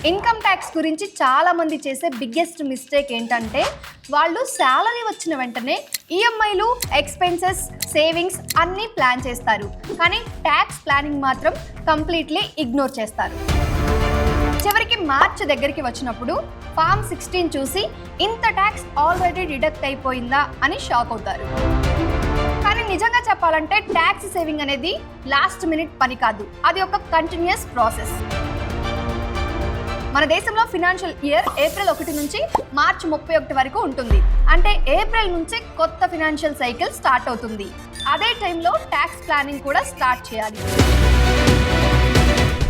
Income tax గురించి చాలా మంది చేసే బిగ్గెస్ట్ మిస్టేక్ ఏంటంటే వాళ్ళు శాలరీ వచ్చిన వెంటనే ఈఎంఐలు, ఎక్స్పెన్సెస్, సేవింగ్స్ అన్నీ ప్లాన్ చేస్తారు. కానీ ట్యాక్స్ ప్లానింగ్ మాత్రం కంప్లీట్లీ ఇగ్నోర్ చేస్తారు. చివరికి మార్చ్ దగ్గరికి వచ్చినప్పుడు ఫామ్ 16 చూసి ఇంత ట్యాక్స్ ఆల్రెడీ డిడక్ట్ అయిపోయిందా అని షాక్ అవుతారు. కానీ నిజంగా చెప్పాలంటే ట్యాక్స్ సేవింగ్ అనేది లాస్ట్ మినిట్ పని కాదు, అది ఒక కంటిన్యూస్ ప్రాసెస్. మన దేశంలో ఫినాన్షియల్ ఇయర్ ఏప్రిల్ 1 నుంచి మార్చ్ 31 వరకు ఉంటుంది. అంటే ఏప్రిల్ నుంచి కొత్త ఫినాన్షియల్ సైకిల్ స్టార్ట్ అవుతుంది. అదే టైంలో ట్యాక్స్ ప్లానింగ్ కూడా స్టార్ట్ చేయాలి.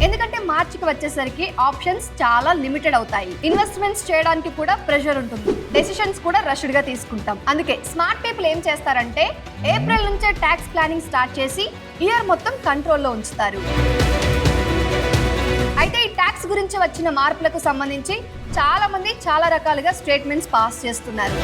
ఎందుకంటే మార్చికి వచ్చేసరికి ఆప్షన్స్ చాలా లిమిటెడ్ అవుతాయి. ఇన్వెస్ట్మెంట్స్ చేయడానికి కూడా ప్రెషర్ ఉంటుంది. డెసిషన్స్ కూడా రష్డ్ గా తీసుకుంటాం. అందుకే స్మార్ట్ పీపుల్ ఏం చేస్తారంటే ఏప్రిల్ నుంచే ట్యాక్స్ ప్లానింగ్ స్టార్ట్ చేసి ఇయర్ మొత్తం కంట్రోల్లో ఉంచుతారు. అయితే ఈ ట్యాక్స్ గురించి వచ్చిన మార్పులకు సంబంధించి చాలా మంది చాలా రకాలుగా స్టేట్మెంట్స్ పాస్ చేస్తున్నారు.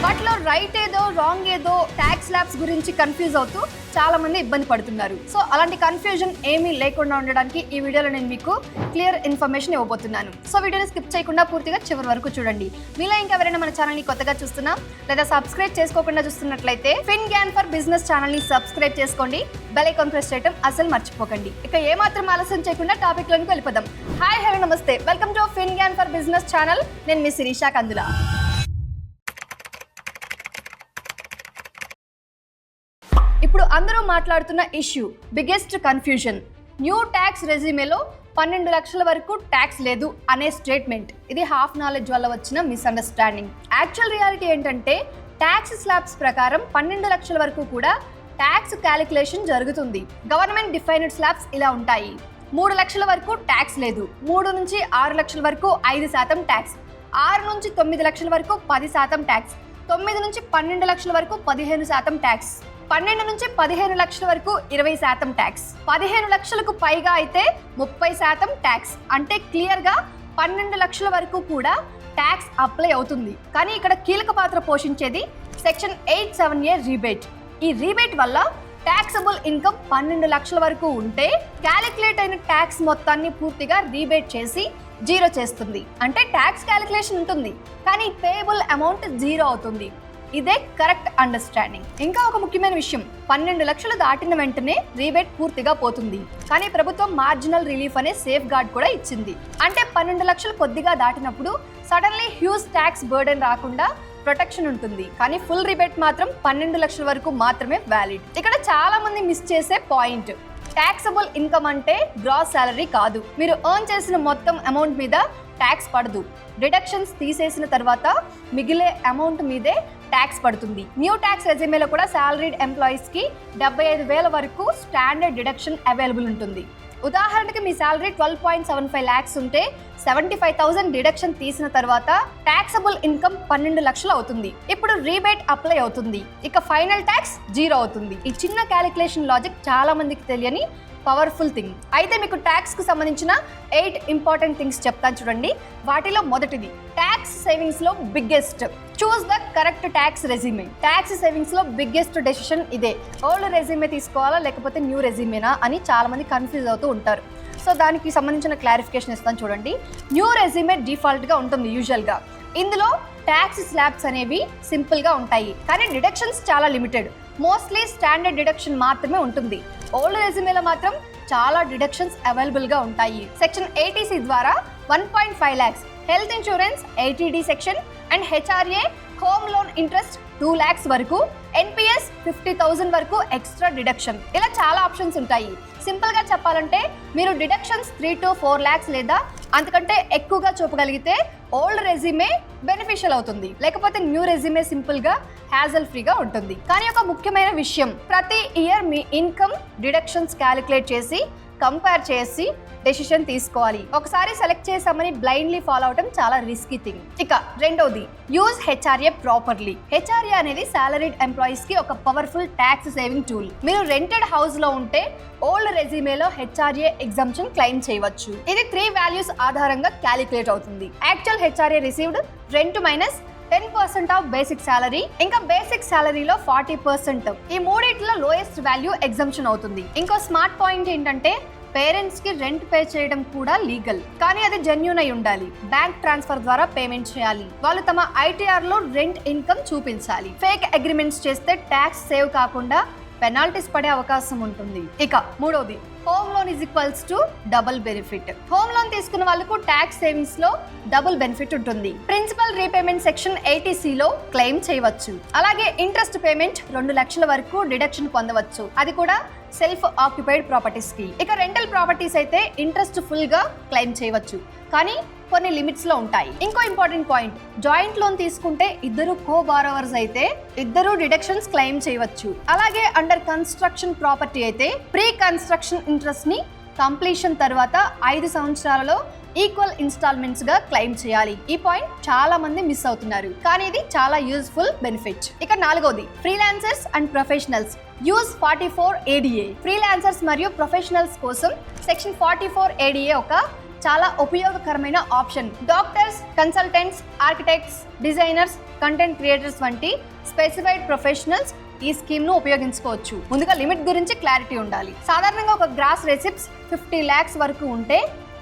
వాటిలో రైట్ ఏదో రాంగ్ ఏదో ట్యాక్స్ ల్యాబ్స్ గురించి కన్ఫ్యూజ్ అవుతూ చాలా మంది ఇబ్బంది పడుతున్నారు. సో అలాంటి కన్ఫ్యూజన్ ఏమీ లేకుండా ఉండడానికి ఈ వీడియోలో నేను మీకు క్లియర్ ఇన్ఫర్మేషన్ ఇవ్వబోతున్నాను. సో వీడియోని స్కిప్ చేయకుండా పూర్తిగా చివరి వరకు చూడండి. మీలో ఇంకెవరైనా మన ఛానల్ని కొత్తగా చూస్తున్నా లేదా సబ్స్క్రైబ్ చేసుకోకుండా చూస్తున్నట్లయితే ఫిన్ గ్యాన్ ఫర్ బిజినెస్ ఛానల్ని సబ్స్క్రైబ్ చేసుకోండి. బెల్ ఐకాన్ ప్రెస్ చేయడం అసలు మర్చిపోకండి. ఇక ఏమాత్రం ఆలస్యం చేయకుండా టాపిక్ లోకి వెళ్ళిపోదాం. హాయ్, హలో, నమస్తే, welcome to fin Gyan for business channel. నేను మీ శిరీషా కందుల. ఇప్పుడు అందరూ మాట్లాడుతున్న issue, biggest confusion, new tax రెజ్యూమేలో 12 లక్షల వరకు ట్యాక్స్ లేదు అనే స్టేట్మెంట్. ఇది హాఫ్ నాలెడ్జ్ వల్ల వచ్చిన మిస్అండర్స్టాండింగ్. యాక్చువల్ రియాలిటీ ఏంటంటే ట్యాక్స్ స్లాబ్స్ ప్రకారం 12 లక్షల వరకు కూడా ట్యాక్స్ క్యాలిక్యులేషన్ జరుగుతుంది. గవర్నమెంట్ డిఫైన్డ్ స్లాబ్స్ ఇలా ఉంటాయి. 3 లక్షల వరకు ట్యాక్స్ లేదు, 3 నుంచి 6 లక్షల వరకు 5% ట్యాక్స్, 6 నుంచి 9 లక్షల వరకు 10% ట్యాక్స్, 9 నుంచి 12 లక్షల వరకు 15% ట్యాక్స్, 12 నుంచి 15 లక్షల వరకు 20% ట్యాక్స్, 15 లక్షలకు పైగా అయితే 30% ట్యాక్స్. అంటే క్లియర్గా 12 లక్షల వరకు కూడా ట్యాక్స్ అప్లై అవుతుంది. కానీ ఇక్కడ కీలక పాత్ర పోషించేది సెక్షన్ 87A రీబేట్. ఈ రీబేట్ వల్ల ట్యాక్సబుల్ ఇన్కమ్ 12 లక్షల వరకు ఉంటే క్యాలిక్యులేట్ అయిన ట్యాక్స్ మొత్తాన్ని పూర్తిగా రీబేట్ చేసి జీరో చేస్తుంది. అంటే ట్యాక్స్ క్యాలిక్యులేషన్ ఉంటుంది కానీ పేయబుల్ అమౌంట్ జీరో అవుతుంది. ఇదే కరెక్ట్ అండర్స్టాండింగ్. ఇంకా ఒక ముఖ్యమైన విషయం, 12 లక్షలు దాటిన వెంటనే రీబేట్ పూర్తిగా పోతుంది. కానీ ప్రభుత్వం మార్జినల్ రిలీఫ్ అనే సేఫ్ గార్డ్ కూడా ఇచ్చింది. అంటే 12 లక్షలు కొద్దిగా దాటినప్పుడు సడన్లీ హ్యూజ్ ట్యాక్స్ బర్డెన్ రాకుండా ప్రొటెక్షన్ ఉంటుంది. కానీ ఫుల్ రిబేట్ మాత్రం 12 లక్షల వరకు మాత్రమే వ్యాలిడ్. ఇక్కడ చాలా మంది మిస్ చేసే పాయింట్, ట్యాక్సబుల్ ఇన్కమ్ అంటే గ్రాస్ సాలరీ కాదు. మీరు ఎర్న్ చేసిన మొత్తం అమౌంట్ మీద ట్యాక్స్ పడదు. డిడక్షన్స్ తీసేసిన తర్వాత మిగిలే అమౌంట్ మీదే ట్యాక్స్ పడుతుంది. న్యూ ట్యాక్స్ రెజ్యూమేలో కూడా సాలరీడ్ ఎంప్లాయీస్ కి 75,000 వరకు స్టాండర్డ్ డిడక్షన్ అవైలబుల్ ఉంటుంది. ఉదాహరణకి మీ సాలరీ 12.75 lakhs ఉంటే 75,000 డిడక్షన్ తీసిన తర్వాత ట్యాక్సబుల్ ఇన్కమ్ 12 లక్షలు అవుతుంది. ఇప్పుడు రీబేట్ అప్లై అవుతుంది. ఇక ఫైనల్ ట్యాక్స్ జీరో అవుతుంది. ఈ చిన్న క్యాలిక్యులేషన్ లాజిక్ చాలా మందికి తెలియని పవర్ఫుల్ థింగ్. అయితే మీకు ట్యాక్స్ కు సంబంధించిన 8 ఇంపార్టెంట్ థింగ్స్ చెప్తాను చూడండి. వాటిలో మొదటిది, ట్యాక్స్ సేవింగ్స్ లో biggest, choose the correct tax resume. Tax savings లో బిగ్గెస్ట్ డెసిషన్ ఇదే. ఓల్డ్ రెజ్యూమే తీసుకోవాలా లేకపోతే న్యూ రెజ్యూమేనా అని చాలా మంది కన్ఫ్యూజ్ అవుతూ ఉంటారు. సో దానికి సంబంధించిన క్లారిఫికేషన్ ఇస్తాను చూడండి. న్యూ రెజ్యూమే డిఫాల్ట్ గా ఉంటుంది యూజువల్ గా. ఇందులో ట్యాక్స్ స్లాబ్స్ అనేవి సింపుల్ గా ఉంటాయి కానీ డిడక్షన్స్ చాలా లిమిటెడ్. మోస్ట్లీ స్టాండర్డ్ డిడక్షన్ మాత్రమే ఉంటుంది. ఓల్డ్ రెజ్యూమేలో మాత్రం చాలా డిడక్షన్స్ అవైలబుల్ గా ఉంటాయి. సెక్షన్ 80C ద్వారా 1.5 lakhs, health insurance 80D section and HRA home loan interest 2 lakhs వరకు, NPS 50,000 వరకు ఎక్స్ట్రా డిడక్షన్. ఇలా చాలా ఆప్షన్స్ ఉంటాయి. సింపుల్ గా చెప్పాలంటే మీరు డిడక్షన్స్ 3 to 4 lakhs లేదా అంతకంటే ఎక్కువగా చూపగలిగితే ఓల్డ్ రెజ్యూమే బెనిఫిషియల్ అవుతుంది. లేకపోతే న్యూ రెజ్యూమే సింపుల్ గా హ్యాజల్ ఫ్రీగా ఉంటుంది. కానీ ఒక ముఖ్యమైన విషయం, ప్రతి ఇయర్ మీ ఇన్కమ్ డిడక్షన్స్ క్యాలిక్యులేట్ చేసి కంపేర్ చేసి డెసిషన్ తీసుకోవాలి. ఒకసారి సెలెక్ట్ చేసామని బ్లైండ్లీ ఫాలో అవడం చాలా రిస్కీ థింగ్. ఇక రెండోది, యూజ్ HRA ప్రాపర్లీ. HRA అనేది సాలరీడ్ ఎంప్లాయీస్ కి ఒక పవర్ఫుల్ ట్యాక్స్ సేవింగ్ టూల్. మీరు రెంటెడ్ హౌస్ లో ఉంటే ఓల్డ్ రెజ్యూమేలో HRA ఎగ్జంప్షన్ క్లెయిమ్ చేయవచ్చు. ఇది 3 వాల్యూస్ ఆధారంగా క్యాలిక్యులేట్ అవుతుంది. Actual HRA received, rent minus 10% of basic salary, ఇంకా బేసిక్ సాలరీలో 40%. ఈ మూడిట్లో లోయెస్ట్ వాల్యూ ఎగ్జంప్షన్ అవుతుంది. ఇంకో స్మార్ట్ పాయింట్ ఏంటంటే పేరెంట్స్ కి రెంట్ పే చేయడం కూడా లీగల్, కానీ అది జెన్యూన్ అయి ఉండాలి. బ్యాంక్ ట్రాన్స్ఫర్ ద్వారా పేమెంట్ చేయాలి. వాళ్ళు తమ ఐటీఆర్ లో రెంట్ ఇన్కమ్ చూపించాలి. ఫేక్ అగ్రిమెంట్స్ చేస్తే ట్యాక్స్ సేవ్ కాకుండా పెనాల్టీస్ పడే అవకాశం ఉంటుంది. ఇక మూడోది, home loan is equals to double benefit. Home loan తీసుకున్న వాళ్ళకు ట్యాక్స్ సేవింగ్స్ లో డబుల్ బెనిఫిట్ ఉంటుంది. ప్రిన్సిపల్ రీపేమెంట్ సెక్షన్ 80C లో క్లెయిమ్ చేయవచ్చు. అలాగే ఇంట్రెస్ట్ పేమెంట్ 2 లక్షల వరకు డిడక్షన్ పొందవచ్చు, అది కూడా సెల్ఫ్ ఆక్యుపైడ్ ప్రాపర్టీస్ కి. ఇక రెంటల్ ప్రాపర్టీస్ అయితే ఇంట్రెస్ట్ ఫుల్ గా క్లెయిమ్ చేయవచ్చు, కానీ కొన్ని లిమిట్స్ లో ఉంటాయి. ఇంకో ఇంపార్టెంట్ పాయింట్, జాయింట్ లోన్ తీసుకుంటే ఇద్దరు కో బారోవర్స్ అయితే ఇద్దరు డిడక్షన్స్ క్లెయిమ్ చేయవచ్చు. అలాగే అండర్ కన్స్ట్రక్షన్ ప్రాపర్టీ అయితే ప్రీ కన్స్ట్రక్షన్ ఇంట్రెస్ట్ ని కంప్లీషన్ తర్వాత 5 సంవత్సరాలలో ఈక్వల్ ఇన్స్టాల్మెంట్స్ గా క్లెయిమ్ చేయాలి. ఈ పాయింట్ చాలా మంది మిస్ అవుతున్నారు, కానీ ఇది చాలా యూజ్ఫుల్ బెనిఫిట్. ఇక నాలుగోది, freelancers and professionals use 44 ADA. Freelancers మరియు ప్రొఫెషనల్స్ కోసం సెక్షన్ 44 ADA ఒక చాలా ఉపయోగకరమైన option. Doctors, consultants, architects, designers, content creators వంటి స్పెసిఫైడ్ ప్రొఫెషనల్స్ ఈ స్కీమ్ ను ఉపయోగించుకోవచ్చు. ముందుగా లిమిట్ గురించి క్లారిటీ ఉండాలి. సాధారణంగా ఒక గ్రాస్ రెసిప్ట్స్ 50 lakhs వరకు ఉంటే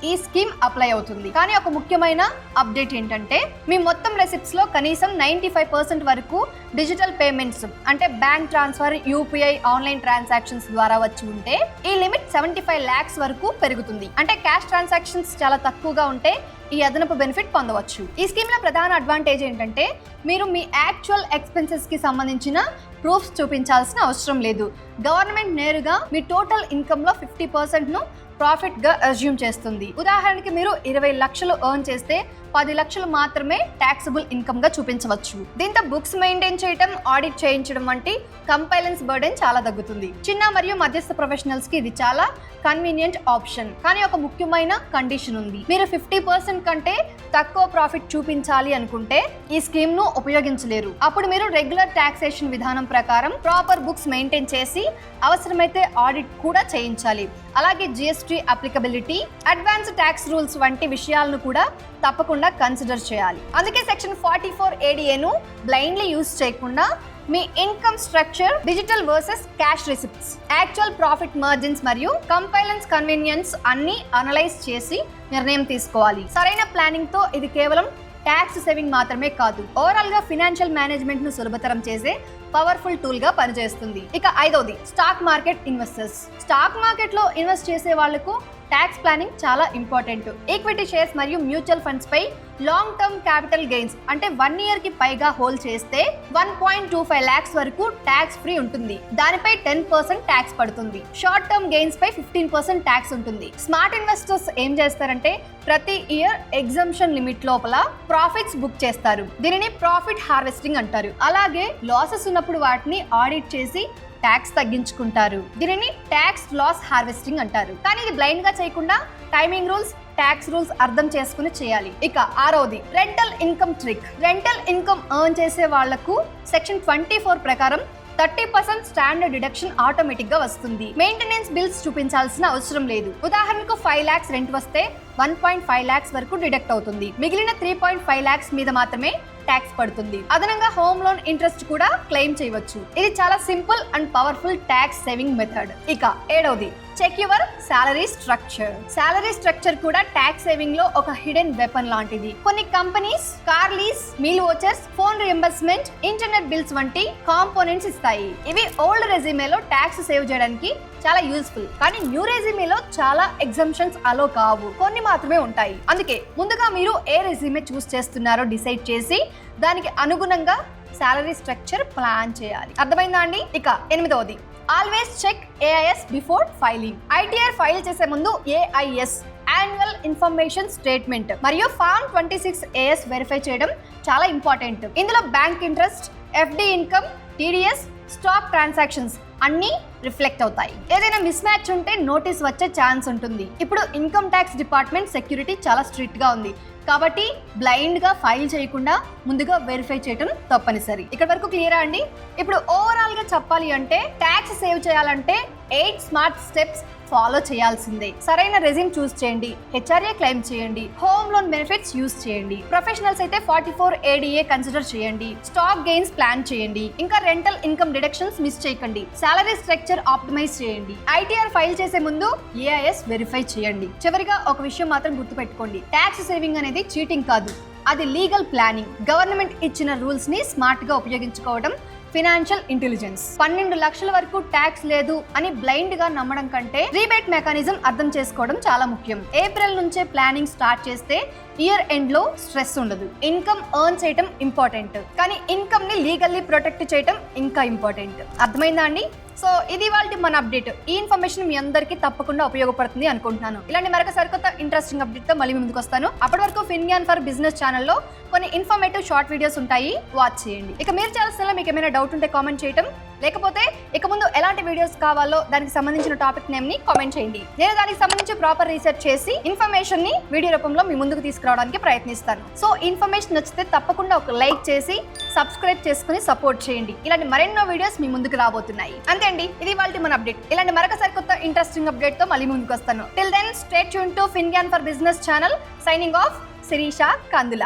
ఈ స్కీమ్ అప్లై అవుతుంది. కానీ ఒక ముఖ్యమైన అప్డేట్ ఏంటంటే, మీ మొత్తం రెసిప్ట్స్ లో కనీసం 95% వరకు డిజిటల్ పేమెంట్స్ అంటే bank transfer, UPI, online transactions ద్వారా వచ్చి ఉంటే ఈ లిమిట్ 75 lakhs వరకు పెరుగుతుంది. అంటే క్యాష్ ట్రాన్సాక్షన్స్ చాలా తక్కువగా ఉంటే ఈ అదనపు బెనిఫిట్ పొందవచ్చు. ఈ స్కీమ్ లో ప్రధాన అడ్వాంటేజ్ ఏంటంటే, మీరు మీ యాక్చువల్ ఎక్స్పెన్సెస్ కి సంబంధించిన ప్రూఫ్స్ చూపించాల్సిన అవసరం లేదు. గవర్నమెంట్ నేరుగా మీ టోటల్ ఇన్కమ్ లో 50% ను ప్రాఫిట్ గా అజ్యూమ్ చేస్తుంది. ఉదాహరణకి మీరు 20 లక్షలు ఎర్న్ చేస్తే 10 లక్షలు మాత్రమే టాక్సబుల్ ఇన్కమ్ గా చూపించవచ్చు. దీంతో బుక్స్ మెయింటైన్ చేయడం, ఆడిట్ చేయించడం వంటి కంపైలెన్స్ బర్డెన్ చాలా తగ్గుతుంది. చిన్న మరియు మధ్యస్థ ప్రొఫెషనల్స్ కి ఇది చాలా కన్వీనియంట్ ఆప్షన్. కానీ ఒక ముఖ్యమైన కండిషన్ ఉంది. మీరు 50% కంటే తక్కువ ప్రాఫిట్ చూపించాలి అనుకుంటే ఈ స్కీమ్ ను ఉపయోగించలేరు. అప్పుడు మీరు రెగ్యులర్ టాక్సేషన్ విధానం ప్రకారం ప్రాపర్ బుక్స్ మెయింటైన్ చేసి అవసరమైతే ఆడిట్ కూడా చేయించాలి. అలాగే GST applicability, advance tax rules వంటి విషయాలను కూడా తప్పకుండా కన్సిడర్ చేయాలి. అందుకే సెక్షన్ 44 ADA ను బ్లైండ్లీ యూజ్ చేయకుండా మీ income structure, digital versus cash receipts, actual profit margins మరియు కంపైలెన్స్ కన్వీనియన్స్ అన్ని అనలైజ్ చేసి నిర్ణయం తీసుకోవాలి. సరైన ప్లానింగ్ తో ఇది కేవలం ట్యాక్స్ సేవింగ్ మాత్రమే కాదు, ఓవరాల్ గా ఫినాన్షియల్ మేనేజ్మెంట్ ను సులభతరం చేసే పవర్ఫుల్ టూల్ గా పనిచేస్తుంది. ఇక ఐదోది, stock market investors. Stock market లో ఇన్వెస్ట్ చేసే వాళ్లకు ట్యాక్స్ ప్లానింగ్ చాలా ఇంపార్టెంట్. ఈక్విటీ షేర్స్ మరియు మ్యూచువల్ ఫండ్స్ పై లాంగ్ టర్మ్ క్యాపిటల్ గెయిన్స్ అంటే 1 year కి పైగా హోల్డ్ చేస్తే 1.25 lakhs వరకు ట్యాక్స్ ఫ్రీ ఉంటుంది. దానిపై 10% ట్యాక్స్ పడుతుంది. షార్ట్ టర్మ్ గెయిన్స్ పై 15% ట్యాక్స్ ఉంటుంది. స్మార్ట్ ఇన్వెస్టర్స్ ఏం చేస్తారంటే ప్రతి ఇయర్ ఎగ్జంప్షన్ లిమిట్ లోపల ప్రాఫిట్స్ బుక్ చేస్తారు. దీనిని ప్రాఫిట్ హార్వెస్టింగ్ అంటారు. అలాగే లాసెస్ ఉన్నప్పుడు వాటిని ఆడిట్ చేసి ట్యాక్స్ తగ్గించుకుంటారు. దీనిని ట్యాక్స్ లాస్ హార్వెస్టింగ్ అంటారు. కానీ ఇది బ్లైండ్ గా చేయకుండా టైమింగ్ రూల్స్, ట్యాక్స్ రూల్స్ అర్థం చేసుకుని చేయాలి. ఇక ఆరోది, rental income trick. Rental income earn చేసే వాళ్లకు సెక్షన్ 24 ప్రకారం 30% స్టాండర్డ్ డిడక్షన్ ఆటోమేటిక్ గా వస్తుంది. మెయింటెనెన్స్ బిల్స్ చూపించాల్సిన అవసరం లేదు. ఉదాహరణకు 5 lakhs రెంట్ వస్తే 1.5 lakhs వరకు డిడక్ట్ అవుతుంది. మిగిలిన 3.5 lakhs మీద మాత్రమే ట్యాక్స్ పడుతుంది. అదనంగా హోమ్ లోన్ ఇంట్రెస్ట్ కూడా క్లెయిమ్ చేయవచ్చు. ఇది చాలా simple and powerful tax saving method. ఇక ఏడవది, check your salary structure. Salary structure కూడా ట్యాక్స్ సేవింగ్ లో ఒక హిడెన్ వెపన్ లాంటిది. కొన్ని companies car lease, meal vouchers, phone reimbursement, internet bills వంటి కాంపోనెంట్స్ ఇస్తాయి. ఇవి ఓల్డ్ రెజ్యూమేలో ట్యాక్స్ సేవ్ చేయడానికి చాలా యూస్ఫుల్. కానీ న్యూ రెజ్యూమేలో చాలా ఎగ్జంప్షన్స్ అలో కావు, కొన్ని మాత్రమే ఉంటాయి. అందుకే ముందుగా మీరు ఏ రెజ్యూమే చూస్ చేస్తున్నారో డిసైడ్ చేసి దానికి అనుగుణంగా సాలరీ స్ట్రక్చర్ ప్లాన్ చేయాలి. అర్థమైందా అండి? ఇక ఎనిమిదవది, always check AIS before filing. ITR file చేసే ముందు AIS యాన్యువల్ ఇన్ఫర్మేషన్ స్టేట్మెంట్ మరియు ఫార్మ్ 26AS వెరిఫై చేయడం చాలా ఇంపార్టెంట్. ఇందులో bank interest, FD income, TDS, stock transactions అన్ని రిఫ్లెక్ట్ అవుతాయి. ఏదైనా మిస్ మ్యాచ్ ఉంటే నోటీస్ వచ్చే ఛాన్స్ ఉంటుంది. ఇప్పుడు ఇన్కమ్ ట్యాక్స్ డిపార్ట్మెంట్ సెక్యూరిటీ చాలా స్ట్రిక్ట్ గా ఉంది కాబట్టి బ్లైండ్ గా ఫైల్ చేయకుండా ముందుగా వెరిఫై చేయడం తప్పనిసరి. ఇక్కడ వరకు క్లియరా అండి? ఇప్పుడు ఓవరాల్ గా చెప్పాలి అంటే ట్యాక్స్ సేవ్ చేయాలంటే 8 స్మార్ట్ స్టెప్స్ ఫాలో చేయాల్సిందే. సరైన రెజ్యూమ్ చూస్ చేయండి, HRA క్లెయిమ్ చేయండి, హోమ్ లోన్ బెనిఫిట్స్ యూస్ చేయండి, ప్రొఫెషనల్స్ అయితే 44 ADA కన్సిడర్ చేయండి, స్టాక్ గెయిన్స్ ప్లాన్ చేయండి, ఇంకా రెంటల్ ఇన్కమ్ డిడక్షన్స్ మిస్ చేయకండి, సాలరీ స్ట్రక్చర్ స్ట్రక్చర్ ఆప్టిమైజ్ చేయండి. ఐటీఆర్ ఫైల్ చేసే ముందు ఏఐఎస్ వెరిఫై చేయండి. చివరిగా ఒక విషయం మాత్రం గుర్తుపెట్టుకోండి, ట్యాక్స్ సేవింగ్ అనేది చీటింగ్ కాదు, అది లీగల్ ప్లానింగ్. గవర్నమెంట్ ఇచ్చిన రూల్స్ ని స్మార్ట్ గా ఉపయోగించుకోవడం ఫినాన్షియల్ ఇంటెలిజెన్స్. 12 లక్షల వరకు ట్యాక్స్ లేదు అని బ్లైండ్ గా నమ్మడం కంటే రీబేట్ మెకానిజం అర్థం చేసుకోవడం చాలా ముఖ్యం. ఏప్రిల్ నుంచే ప్లానింగ్ స్టార్ట్ చేస్తే ఇయర్ ఎండ్ లో స్ట్రెస్ ఉండదు. ఇన్కమ్ ఎర్న్ చేయడం ఇంపార్టెంట్, కానీ ఇన్కమ్ ని లీగల్లీ ప్రొటెక్ట్ చేయడం ఇంకా ఇంపార్టెంట్. అర్థమైందా అండి? సో ఇది వాళ్ళ మన అప్డేట్. ఈ ఇన్ఫర్మేషన్ మీ అందరికీ తప్పకుండా ఉపయోగపడుతుంది అనుకుంటున్నాను. ఇలాంటి మరొక సరికొత్త ఇంట్రెస్టింగ్ అప్డేట్ తో మళ్ళీ ముందుకు వస్తాను. అప్పటి వరకు ఫిన్గ్యాన్ ఫర్ బిజినెస్ ఛానల్లో కొన్ని ఇన్ఫర్మేటివ్ షార్ట్ వీడియోస్ ఉంటాయి, వాచ్ చేయండి. ఇక మీరు చేయాల్సిన మీకు ఏమైనా డౌట్ ఉంటే కామెంట్ చేయడం, లేకపోతే ఇక ముందు ఎలాంటి వీడియోస్ కావాలో దానికి సంబంధించిన టాపిక్ నేమ్ ని కామెంట్ చేయండి. నేను దానికి సంబంధించి ప్రాపర్ రీసెర్చ్ చేసి ఇన్ఫర్మేషన్ ని వీడియో రూపంలో మీ ముందుకు తీసుకురావడానికి ప్రయత్నిస్తాను. సో ఇన్ఫర్మేషన్ నచ్చితే తప్పకుండా ఒక లైక్ చేసి సబ్స్క్రైబ్ చేసుకుని సపోర్ట్ చేయండి. ఇలాంటి మరెన్నో వీడియోస్ మీ ముందుకు రాబోతున్నాయి. అంతే అండి, ఇది వాళ్ళ మన అప్డేట్. ఇలాంటి మరొక సరికొత్త ఇంట్రెస్టింగ్ అప్డేట్ తో మళ్ళీ ముందుకు వస్తాను. Till then stay tune to Fingyan for business channel. Signing off, Sirisha Kandula.